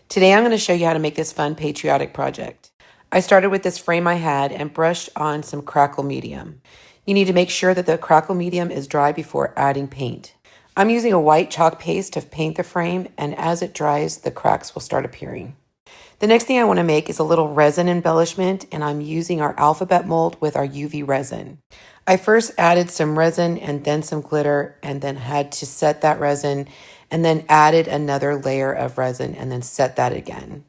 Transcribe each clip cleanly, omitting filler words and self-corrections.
Today I'm going to show you how to make this fun patriotic project. I started with this frame I had and brushed on some crackle medium. You need to make sure that the crackle medium is dry before adding paint. I'm using a white chalk paste to paint the frame, and as it dries, the cracks will start appearing. The next thing I want to make is a little resin embellishment, and I'm using our alphabet mold with our UV resin. I first added some resin and then some glitter, and then had to set that resin, and then added another layer of resin and then set that again.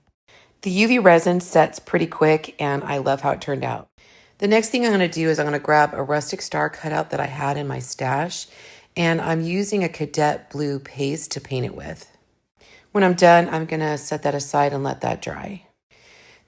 The UV resin sets pretty quick, and I love how it turned out. The next thing I'm going to do is I'm going to grab a rustic star cutout that I had in my stash, and I'm using a cadet blue paste to paint it with. When I'm done, I'm going to set that aside and let that dry.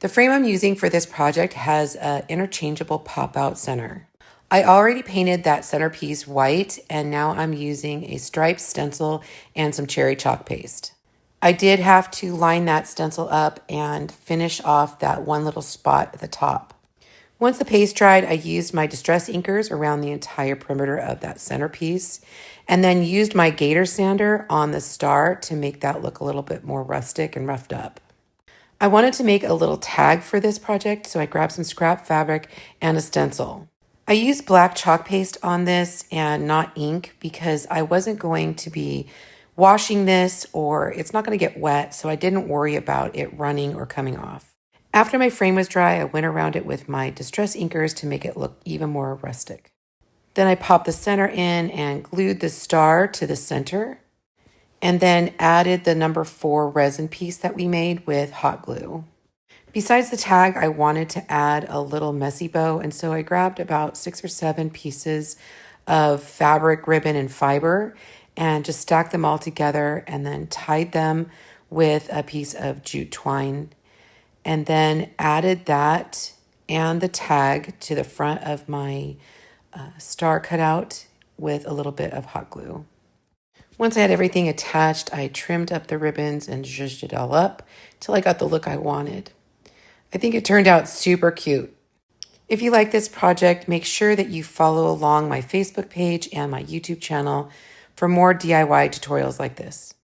The frame I'm using for this project has an interchangeable pop-out center. I already painted that centerpiece white, and now I'm using a striped stencil and some cherry chalk paste. I did have to line that stencil up and finish off that one little spot at the top. Once the paste dried, I used my distress inkers around the entire perimeter of that centerpiece, and then used my gator sander on the star to make that look a little bit more rustic and roughed up. I wanted to make a little tag for this project, so I grabbed some scrap fabric and a stencil. I used black chalk paste on this and not ink because I wasn't going to be washing this, or it's not going to get wet, so I didn't worry about it running or coming off. After my frame was dry, I went around it with my distress inkers to make it look even more rustic. Then I popped the center in and glued the star to the center, and then added the number 4 resin piece that we made with hot glue. Besides the tag, I wanted to add a little messy bow, and so I grabbed about 6 or 7 pieces of fabric, ribbon, and fiber, and just stacked them all together and then tied them with a piece of jute twine, and then added that and the tag to the front of my star cutout with a little bit of hot glue. Once I had everything attached, I trimmed up the ribbons and zhuzhed it all up till I got the look I wanted. I think it turned out super cute. If you like this project, make sure that you follow along my Facebook page and my YouTube channel for more DIY tutorials like this.